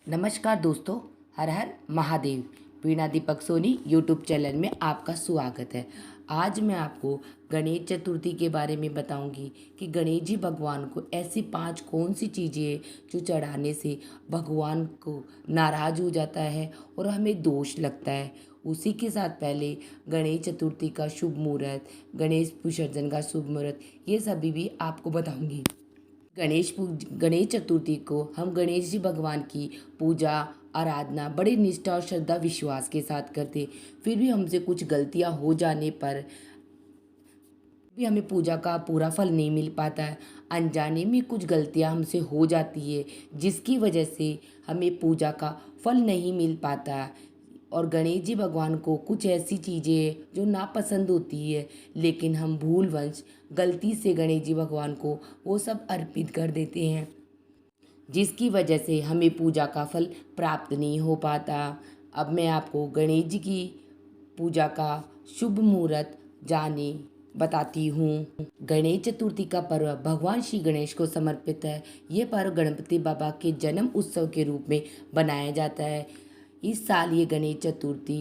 नमस्कार दोस्तों। हर हर महादेव। वीणा Deepak Soni YouTube channel में आपका स्वागत है। आज मैं आपको गणेश चतुर्थी के बारे में बताऊंगी कि गणेश जी भगवान को ऐसी 5 कौन सी चीज़ें हैं जो चढ़ाने से भगवान को नाराज़ हो जाता है और हमें दोष लगता है। उसी के साथ पहले गणेश चतुर्थी का शुभ मुहूर्त, गणेश विसर्जन का शुभ मुहूर्त, ये सभी भी आपको बताऊंगी। गणेश चतुर्थी को हम गणेश जी भगवान की पूजा आराधना बड़ी निष्ठा और श्रद्धा विश्वास के साथ करते। फिर भी हमसे कुछ गलतियां हो जाने पर भी हमें पूजा का पूरा फल नहीं मिल पाता है। अनजाने में कुछ गलतियां हमसे हो जाती है जिसकी वजह से हमें पूजा का फल नहीं मिल पाता। और गणेश जी भगवान को कुछ ऐसी चीज़ें हैं जो नापसंद होती है, लेकिन हम भूलवश गलती से गणेश जी भगवान को वो सब अर्पित कर देते हैं, जिसकी वजह से हमें पूजा का फल प्राप्त नहीं हो पाता। अब मैं आपको गणेश जी की पूजा का शुभ मुहूर्त जाने बताती हूँ। गणेश चतुर्थी का पर्व भगवान श्री गणेश को समर्पित है। ये पर्व गणपति बाबा के जन्म उत्सव के रूप में बनाया जाता है। इस साल ये गणेश चतुर्थी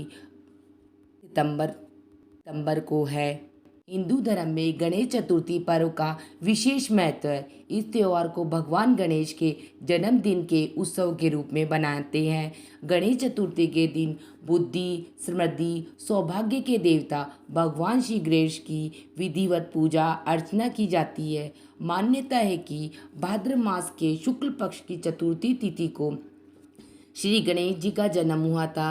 सितंबर को है। हिंदू धर्म में गणेश चतुर्थी पर्व का विशेष महत्व है। इस त्यौहार को भगवान गणेश के जन्मदिन के उत्सव के रूप में बनाते हैं। गणेश चतुर्थी के दिन बुद्धि, समृद्धि, सौभाग्य के देवता भगवान श्री गणेश की विधिवत पूजा अर्चना की जाती है। मान्यता है कि भाद्र मास के शुक्ल पक्ष की चतुर्थी तिथि को श्री गणेश जी का जन्म हुआ था।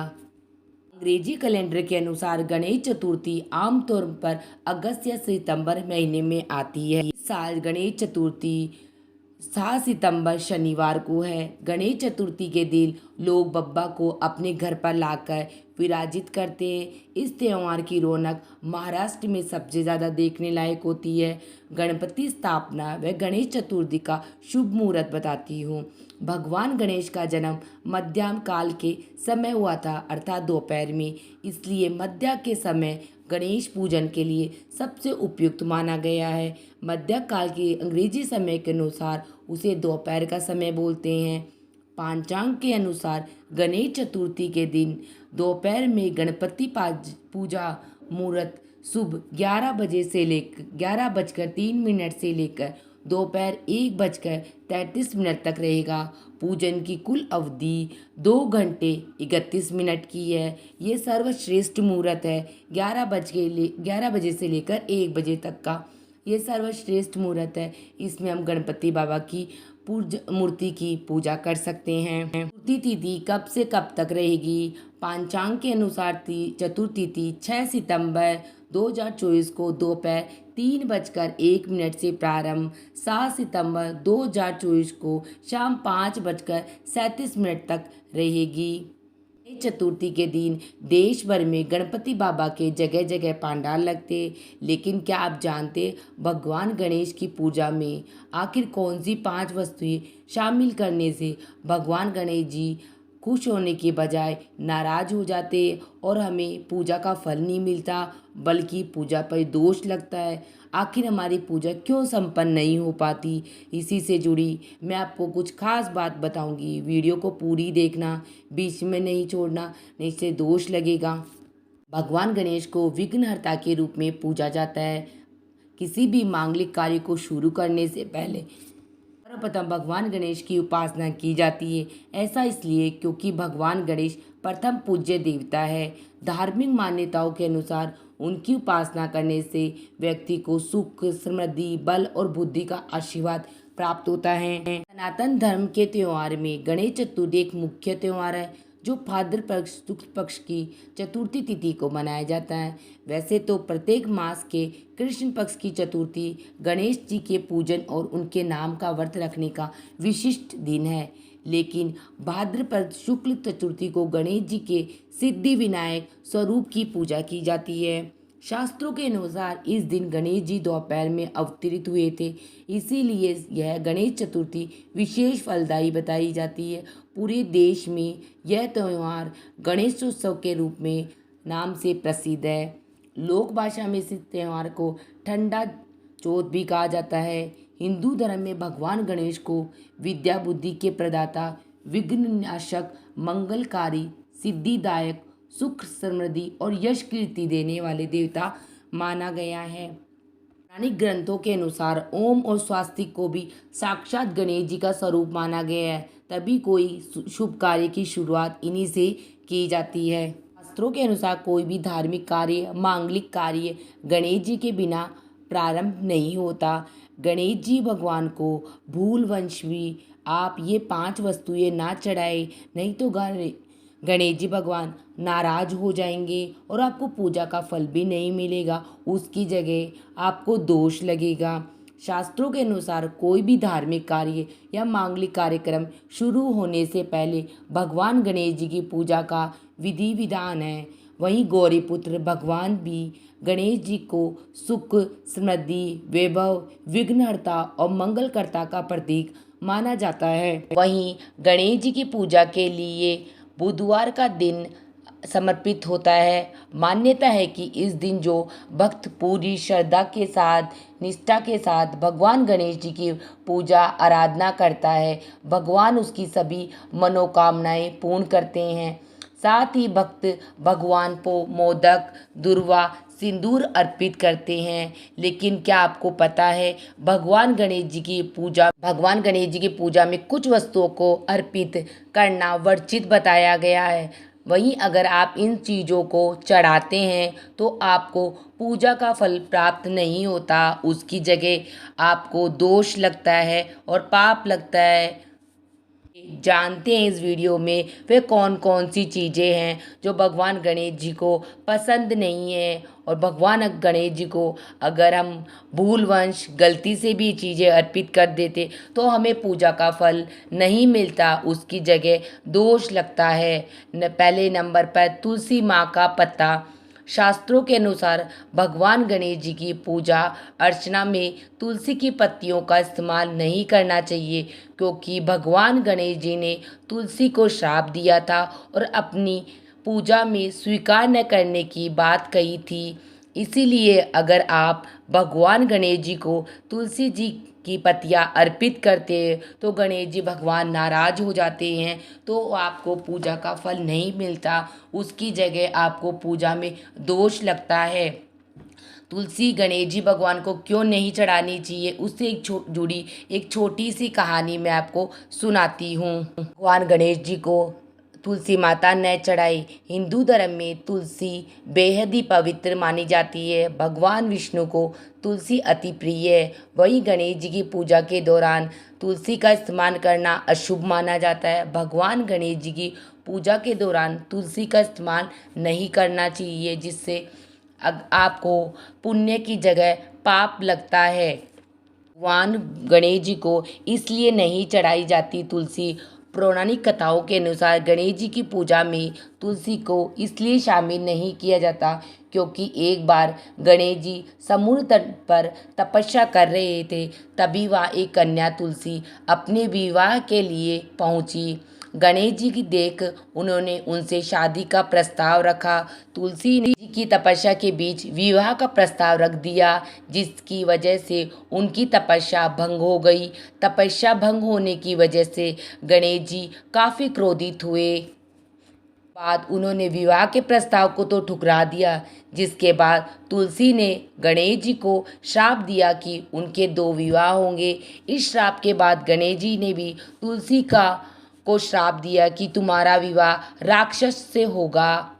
अंग्रेजी कैलेंडर के अनुसार गणेश चतुर्थी आमतौर पर अगस्त या सितंबर महीने में आती है। इस साल गणेश चतुर्थी 7 सितंबर शनिवार को है। गणेश चतुर्थी के दिन लोग बप्पा को अपने घर पर लाकर विराजित करते हैं। इस त्यौहार की रौनक महाराष्ट्र में सबसे ज़्यादा देखने लायक होती है। गणपति स्थापना व गणेश चतुर्थी का शुभ मुहूर्त बताती हूँ। भगवान गणेश का जन्म मध्याह्न काल के समय हुआ था, अर्थात दोपहर में। इसलिए मध्य के समय गणेश पूजन के लिए सबसे उपयुक्त माना गया है। मध्य काल के अंग्रेजी समय के अनुसार उसे दोपहर का समय बोलते हैं। पांचांग के अनुसार गणेश चतुर्थी के दिन दोपहर में गणपति पूजा मुहूर्त शुभ 11 बजकर 3 मिनट से लेकर दोपहर 1 बजकर 33 मिनट तक रहेगा। पूजन की कुल अवधि 2 घंटे 31 मिनट की है। ये सर्वश्रेष्ठ मुहूर्त है। 11 बजे से लेकर 1 बजे तक का ये सर्वश्रेष्ठ मुहूर्त है। इसमें हम गणपति बाबा की मूर्ति की पूजा कर सकते हैं। मूर्ति तिथि कब से कब तक रहेगी? पांचांग के अनुसार चतुर्थी तिथि 6 सितंबर 2024 को दोपहर 3 बजकर 1 मिनट से प्रारंभ, 7 सितंबर 2024 को शाम 5 बजकर 37 मिनट तक रहेगी। गणेश चतुर्थी के दिन देश भर में गणपति बाबा के जगह जगह पंडाल लगते। लेकिन क्या आप जानते भगवान गणेश की पूजा में आखिर कौन सी 5 वस्तुएं शामिल करने से भगवान गणेश जी खुश होने के बजाय नाराज हो जाते और हमें पूजा का फल नहीं मिलता, बल्कि पूजा पर दोष लगता है? आखिर हमारी पूजा क्यों संपन्न नहीं हो पाती? इसी से जुड़ी मैं आपको कुछ खास बात बताऊंगी। वीडियो को पूरी देखना, बीच में नहीं छोड़ना, नहीं से दोष लगेगा। भगवान गणेश को विघ्नहर्ता के रूप में पूजा जाता है। किसी भी मांगलिक कार्य को शुरू करने से पहले सर्वप्रथम भगवान गणेश की उपासना की जाती है। ऐसा इसलिए क्योंकि भगवान गणेश प्रथम पूज्य देवता है। धार्मिक मान्यताओं के अनुसार उनकी उपासना करने से व्यक्ति को सुख, समृद्धि, बल और बुद्धि का आशीर्वाद प्राप्त होता है। सनातन धर्म के त्योहार में गणेश चतुर्थी एक मुख्य त्योहार है जो भाद्र शुक्ल पक्ष की चतुर्थी तिथि को मनाया जाता है। वैसे तो प्रत्येक मास के कृष्ण पक्ष की चतुर्थी गणेश जी के पूजन और उनके नाम का व्रत रखने का विशिष्ट दिन है, लेकिन भाद्रपद शुक्ल चतुर्थी को गणेश जी के सिद्धि विनायक स्वरूप की पूजा की जाती है। शास्त्रों के अनुसार इस दिन गणेश जी दोपहर में अवतरित हुए थे, इसीलिए यह गणेश चतुर्थी विशेष फलदायी बताई जाती है। पूरे देश में यह त्यौहार गणेशोत्सव के रूप में नाम से प्रसिद्ध है। लोक भाषा में इस त्यौहार को ठंडा चौथ भी कहा जाता है। हिंदू धर्म में भगवान गणेश को विद्या बुद्धि के प्रदाता, विघ्ननाशक, मंगलकारी, सिद्धिदायक, सुख समृद्धि और यश कीर्ति देने वाले देवता माना गया है। पौराणिक ग्रंथों के अनुसार ओम और स्वास्तिक को भी साक्षात गणेश जी का स्वरूप माना गया है, तभी कोई शुभ कार्य की शुरुआत इन्हीं से की जाती है। शास्त्रों के अनुसार कोई भी धार्मिक कार्य, मांगलिक कार्य गणेश जी के बिना प्रारंभ नहीं होता। गणेश जी भगवान को भूल वंश भी आप ये 5 वस्तुएं ना चढ़ाए, नहीं तो गणेश जी भगवान नाराज हो जाएंगे और आपको पूजा का फल भी नहीं मिलेगा, उसकी जगह आपको दोष लगेगा। शास्त्रों के अनुसार कोई भी धार्मिक कार्य या मांगलिक कार्यक्रम शुरू होने से पहले भगवान गणेश जी की पूजा का विधि विधान है। वहीं गौरीपुत्र भगवान भी गणेश जी को सुख, समृद्धि, वैभव, विघ्नहर्ता और मंगलकर्ता का प्रतीक माना जाता है। वहीं गणेश जी की पूजा के लिए बुधवार का दिन समर्पित होता है। मान्यता है कि इस दिन जो भक्त पूरी श्रद्धा के साथ, निष्ठा के साथ भगवान गणेश जी की पूजा आराधना करता है, भगवान उसकी सभी मनोकामनाएं पूर्ण करते हैं। साथ ही भक्त भगवान को मोदक, दुर्वा, सिंदूर अर्पित करते हैं। लेकिन क्या आपको पता है भगवान गणेश जी की पूजा में कुछ वस्तुओं को अर्पित करना वर्जित बताया गया है। वहीं अगर आप इन चीज़ों को चढ़ाते हैं तो आपको पूजा का फल प्राप्त नहीं होता, उसकी जगह आपको दोष लगता है और पाप लगता है। जानते हैं इस वीडियो में वे कौन कौन सी चीज़ें हैं जो भगवान गणेश जी को पसंद नहीं है। और भगवान गणेश जी को अगर हम भूलवश गलती से भी चीज़ें अर्पित कर देते तो हमें पूजा का फल नहीं मिलता, उसकी जगह दोष लगता है। पहले नंबर पर तुलसी माँ का पत्ता। शास्त्रों के अनुसार भगवान गणेश जी की पूजा अर्चना में तुलसी की पत्तियों का इस्तेमाल नहीं करना चाहिए, क्योंकि भगवान गणेश जी ने तुलसी को श्राप दिया था और अपनी पूजा में स्वीकार न करने की बात कही थी। इसीलिए अगर आप भगवान गणेश जी को तुलसी जी की पत्तियाँ अर्पित करते हैं तो गणेश जी भगवान नाराज हो जाते हैं, तो आपको पूजा का फल नहीं मिलता, उसकी जगह आपको पूजा में दोष लगता है। तुलसी गणेश जी भगवान को क्यों नहीं चढ़ानी चाहिए, उससे जुड़ी एक छोटी सी कहानी मैं आपको सुनाती हूँ। भगवान गणेश जी को तुलसी माता न चढ़ाई। हिंदू धर्म में तुलसी बेहद ही पवित्र मानी जाती है। भगवान विष्णु को तुलसी अति प्रिय है। वहीं गणेश जी की पूजा के दौरान तुलसी का इस्तेमाल करना अशुभ माना जाता है। भगवान गणेश जी की पूजा के दौरान तुलसी का इस्तेमाल नहीं करना चाहिए, जिससे आपको पुण्य की जगह पाप लगता है। भगवान गणेश जी को इसलिए नहीं चढ़ाई जाती तुलसी। पौराणिक कथाओं के अनुसार गणेश जी की पूजा में तुलसी को इसलिए शामिल नहीं किया जाता क्योंकि एक बार गणेश जी समुद्र तट पर तपस्या कर रहे थे, तभी वहाँ एक कन्या तुलसी अपने विवाह के लिए पहुँची। गणेश जी की देख उन्होंने उनसे शादी का प्रस्ताव रखा। तुलसी ने जी की तपस्या के बीच विवाह का प्रस्ताव रख दिया, जिसकी वजह से उनकी तपस्या भंग हो गई। तपस्या भंग होने की वजह से गणेश जी काफ़ी क्रोधित हुए। बाद उन्होंने विवाह के प्रस्ताव को तो ठुकरा दिया, जिसके बाद तुलसी ने गणेश जी को श्राप दिया कि उनके 2 विवाह होंगे। इस श्राप के बाद गणेश जी ने भी तुलसी को श्राप दिया कि तुम्हारा विवाह राक्षस से होगा।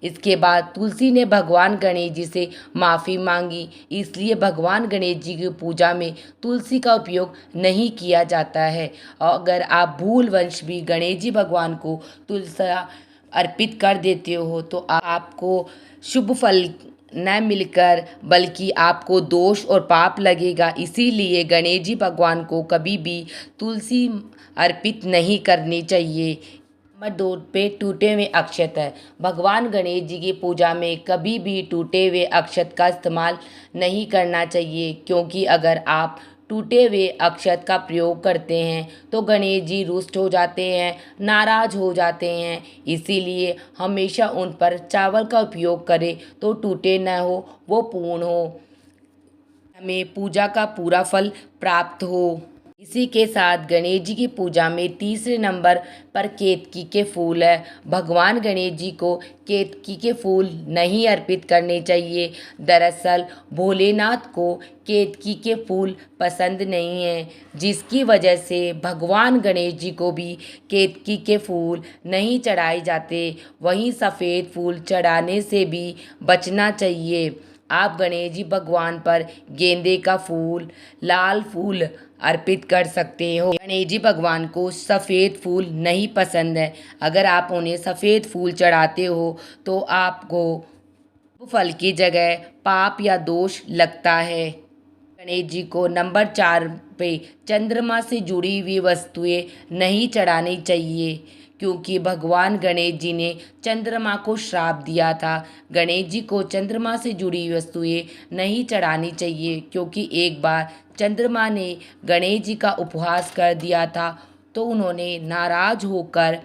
इसके बाद तुलसी ने भगवान गणेश जी से माफ़ी मांगी। इसलिए भगवान गणेश जी की पूजा में तुलसी का उपयोग नहीं किया जाता है। और अगर आप भूलवश भी गणेश जी भगवान को तुलसी अर्पित कर देते हो तो आपको शुभ फल न मिलकर बल्कि आपको दोष और पाप लगेगा। इसीलिए गणेश जी भगवान को कभी भी तुलसी अर्पित नहीं करनी चाहिए। नंबर 2 पे टूटे हुए अक्षत है। भगवान गणेश जी की पूजा में कभी भी टूटे हुए अक्षत का इस्तेमाल नहीं करना चाहिए, क्योंकि अगर आप टूटे हुए अक्षत का प्रयोग करते हैं तो गणेश जी रुष्ट हो जाते हैं, नाराज हो जाते हैं। इसीलिए हमेशा उन पर चावल का उपयोग करें तो टूटे न हो, वो पूर्ण हो, हमें पूजा का पूरा फल प्राप्त हो। इसी के साथ गणेश जी की पूजा में तीसरे नंबर पर केतकी के फूल है। भगवान गणेश जी को केतकी के फूल नहीं अर्पित करने चाहिए। दरअसल भोलेनाथ को केतकी के फूल पसंद नहीं है, जिसकी वजह से भगवान गणेश जी को भी केतकी के फूल नहीं चढ़ाए जाते। वहीं सफ़ेद फूल चढ़ाने से भी बचना चाहिए। आप गणेश जी भगवान पर गेंदे का फूल, लाल फूल अर्पित कर सकते हो। गणेश जी भगवान को सफ़ेद फूल नहीं पसंद है। अगर आप उन्हें सफ़ेद फूल चढ़ाते हो तो आपको फल की जगह पाप या दोष लगता है। गणेश जी को नंबर 4 पे चंद्रमा से जुड़ी हुई वस्तुएं नहीं चढ़ानी चाहिए, क्योंकि भगवान गणेश जी ने चंद्रमा को श्राप दिया था। गणेश जी को चंद्रमा से जुड़ी हुई वस्तुएं नहीं चढ़ानी चाहिए, क्योंकि एक बार चंद्रमा ने गणेश जी का उपहास कर दिया था, तो उन्होंने नाराज होकर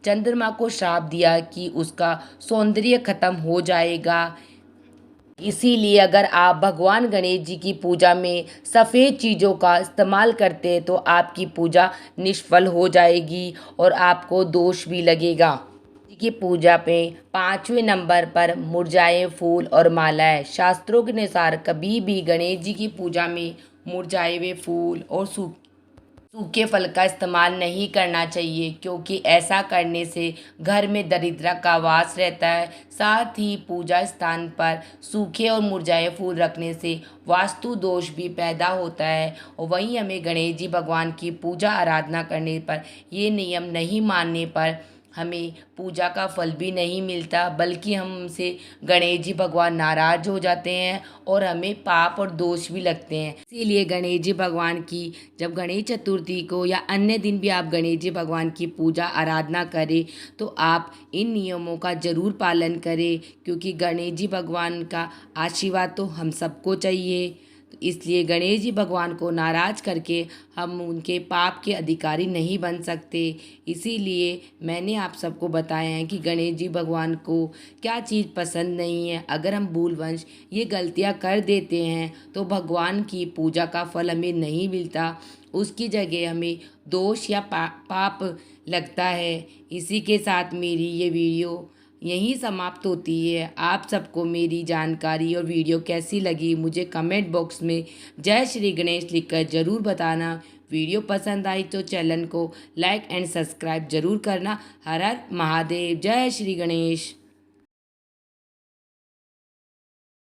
चंद्रमा को श्राप दिया कि उसका सौंदर्य खत्म हो जाएगा। इसीलिए अगर आप भगवान गणेश जी की पूजा में सफ़ेद चीज़ों का इस्तेमाल करते हैं तो आपकी पूजा निष्फल हो जाएगी और आपको दोष भी लगेगा। जी की पूजा पे 5वें नंबर पर मुरझाए फूल और मालाएं। शास्त्रों के अनुसार कभी भी गणेश जी की पूजा में मुरझाए हुए फूल और सूखे फल का इस्तेमाल नहीं करना चाहिए, क्योंकि ऐसा करने से घर में दरिद्र का वास रहता है। साथ ही पूजा स्थान पर सूखे और मुरझाए फूल रखने से वास्तु दोष भी पैदा होता है। और वहीं हमें गणेश जी भगवान की पूजा आराधना करने पर, ये नियम नहीं मानने पर हमें पूजा का फल भी नहीं मिलता, बल्कि हमसे गणेश जी भगवान नाराज हो जाते हैं और हमें पाप और दोष भी लगते हैं। इसीलिए गणेश जी भगवान की जब गणेश चतुर्थी को या अन्य दिन भी आप गणेश जी भगवान की पूजा आराधना करें तो आप इन नियमों का ज़रूर पालन करें, क्योंकि गणेश जी भगवान का आशीर्वाद तो हम सबको चाहिए। तो इसलिए गणेश जी भगवान को नाराज़ करके हम उनके पाप के अधिकारी नहीं बन सकते। इसीलिए मैंने आप सबको बताया है कि गणेश जी भगवान को क्या चीज़ पसंद नहीं है। अगर हम भूलवश ये गलतियाँ कर देते हैं तो भगवान की पूजा का फल हमें नहीं मिलता, उसकी जगह हमें दोष या पाप लगता है। इसी के साथ मेरी ये वीडियो यहीं समाप्त होती है। आप सबको मेरी जानकारी और वीडियो कैसी लगी मुझे कमेंट बॉक्स में जय श्री गणेश लिखकर ज़रूर बताना। वीडियो पसंद आई तो चैनल को लाइक एंड सब्सक्राइब ज़रूर करना। हर हर महादेव, जय श्री गणेश।